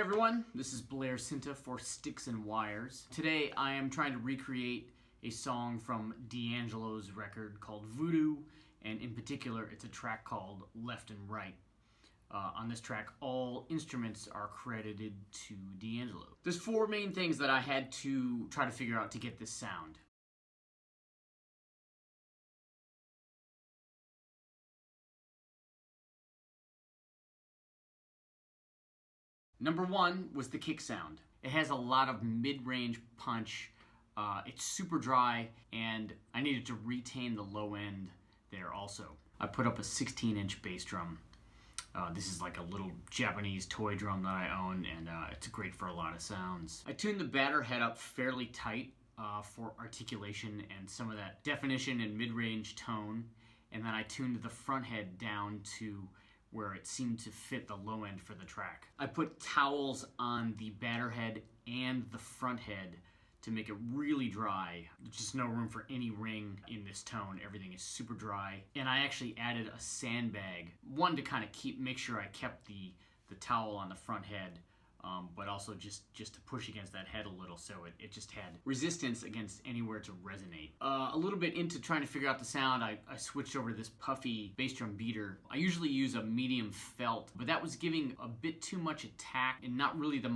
everyone, this is Blair Cinta for Sticks and Wires. Today I am trying to recreate a song from D'Angelo's record called Voodoo, and in particular it's a track called Left and Right. On this track, all instruments are credited to D'Angelo. There's four main things that I had to try to figure out to get this sound. Number one was the kick sound. It has a lot of mid-range punch. It's super dry, and I needed to retain the low end there also. I put up a 16-inch bass drum. This is like a little Japanese toy drum that I own, and it's great for a lot of sounds. I tuned the batter head up fairly tight for articulation and some of that definition and mid-range tone, and then I tuned the front head down to where it seemed to fit the low end for the track. I put towels on the batter head and the front head to make it really dry. There's just no room for any ring in this tone. Everything is super dry. And I actually added a sandbag, one to kind of make sure I kept the towel on the front head, but also just to push against that head a little so it just had resistance against anywhere to resonate. A little bit into trying to figure out the sound, I switched over to this puffy bass drum beater. I usually use a medium felt, but that was giving a bit too much attack and not really the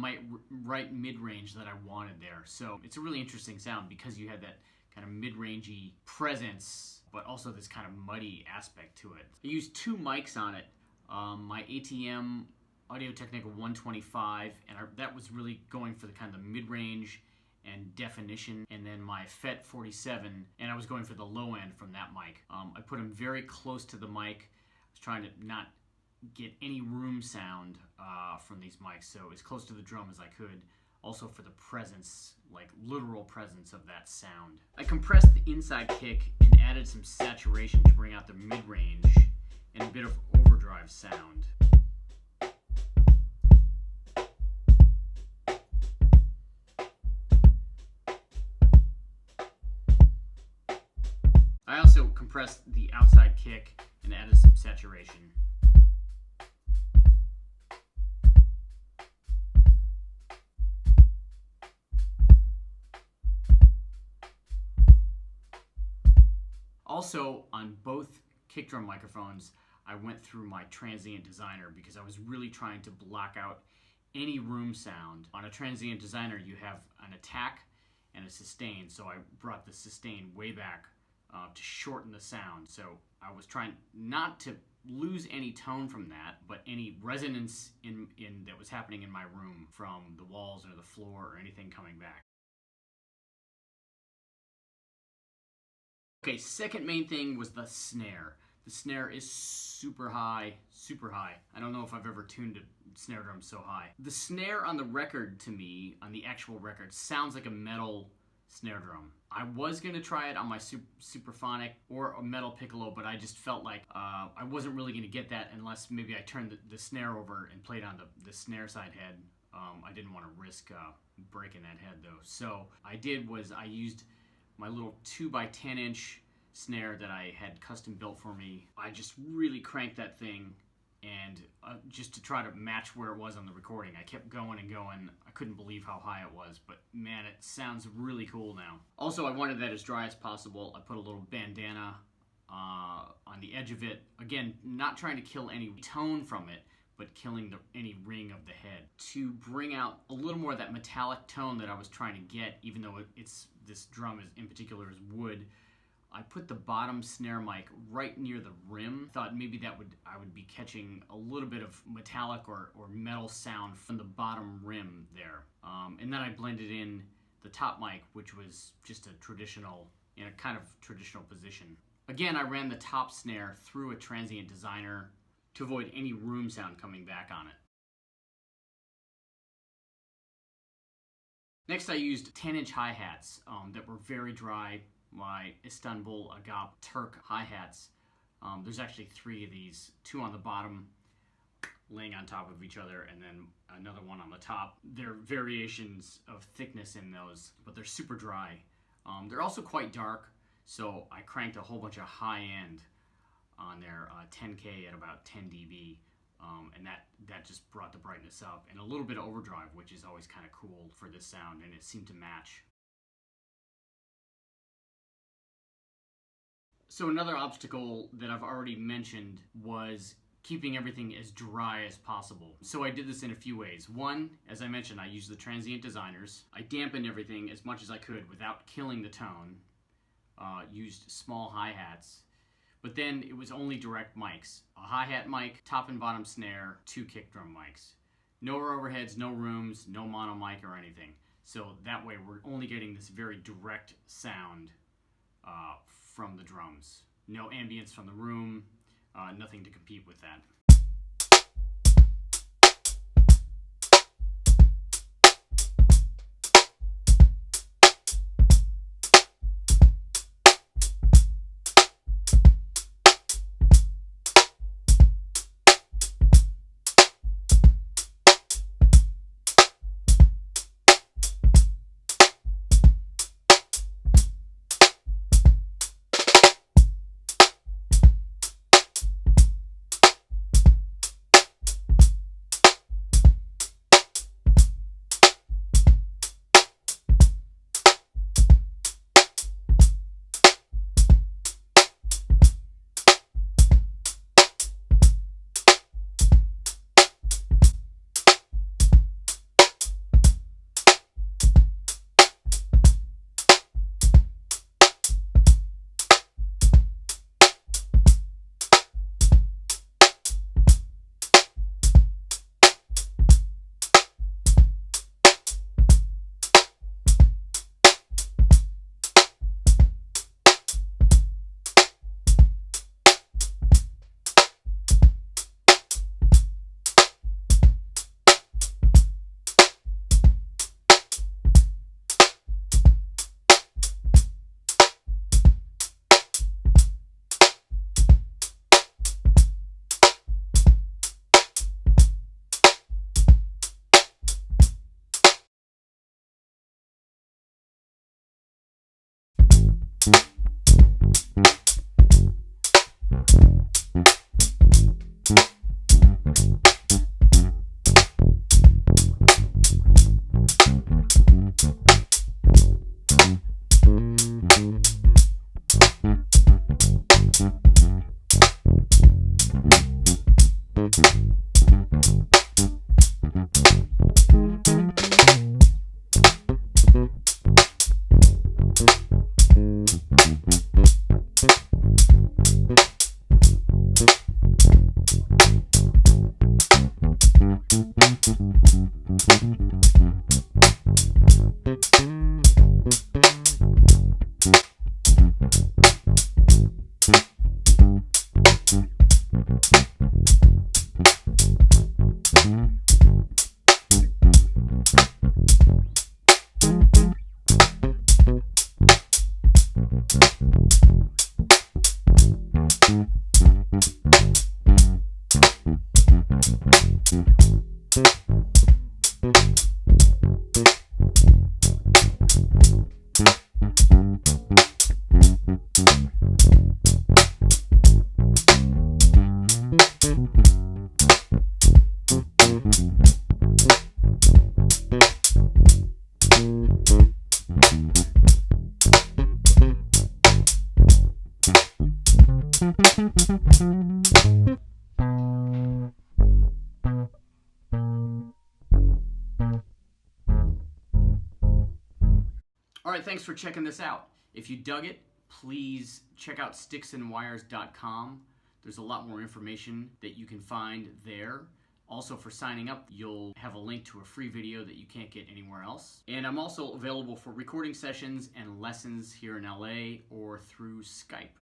right mid-range that I wanted there. So it's a really interesting sound because you had that kind of mid-rangey presence, but also this kind of muddy aspect to it. I used two mics on it. My ATM Audio-Technica 125, and that was really going for the kind of the mid-range and definition, and then my FET 47, and I was going for the low end from that mic. I put them very close to the mic. I was trying to not get any room sound from these mics, so as close to the drum as I could, also for the presence, like literal presence of that sound. I compressed the inside kick and added some saturation to bring out the mid-range and a bit of overdrive sound. I also compressed the outside kick and added some saturation. Also, on both kick drum microphones, I went through my transient designer because I was really trying to block out any room sound. On a transient designer, you have an attack and a sustain, so I brought the sustain way back to shorten the sound. So I was trying not to lose any tone from that, but any resonance in that was happening in my room from the walls or the floor or anything coming back. Okay, second main thing was the snare. The snare is super high, super high. I don't know if I've ever tuned a snare drum so high. The snare on the record, to me, on the actual record, sounds like a metal snare drum. I was going to try it on my Superphonic or a metal piccolo, but I just felt like I wasn't really going to get that unless maybe I turned the snare over and played on the snare side head. I didn't want to risk breaking that head though. So I used my little 2x10-inch snare that I had custom built for me. I just really cranked that thing, and just to try to match where it was on the recording. I kept going and going. I couldn't believe how high it was, but man, it sounds really cool now. Also, I wanted that as dry as possible. I put a little bandana on the edge of it. Again, not trying to kill any tone from it, but killing any ring of the head to bring out a little more of that metallic tone that I was trying to get, even though this drum in particular is wood. I put the bottom snare mic right near the rim. Thought maybe I would be catching a little bit of metallic or metal sound from the bottom rim there. And then I blended in the top mic, which was just in a kind of traditional position. Again, I ran the top snare through a transient designer to avoid any room sound coming back on it. Next, I used 10-inch hi-hats that were very dry. My Istanbul Agop Turk hi-hats. There's actually three of these, two on the bottom laying on top of each other, and then another one on the top. There are variations of thickness in those, but they're super dry. They're also quite dark, so I cranked a whole bunch of high end on their 10K at about 10 dB. and that just brought the brightness up, and a little bit of overdrive, which is always kind of cool for this sound, and it seemed to match. So another obstacle that I've already mentioned was keeping everything as dry as possible. So I did this in a few ways. One, as I mentioned, I used the transient designers. I dampened everything as much as I could without killing the tone. Used small hi-hats. But then it was only direct mics. A hi-hat mic, top and bottom snare, 2 kick drum mics. No overheads, no rooms, no mono mic or anything. So that way we're only getting this very direct sound from the drums. No ambience from the room, nothing to compete with that. Alright, thanks for checking this out. If you dug it, please check out sticksandwires.com. There's a lot more information that you can find there. Also, for signing up, you'll have a link to a free video that you can't get anywhere else. And I'm also available for recording sessions and lessons here in LA or through Skype.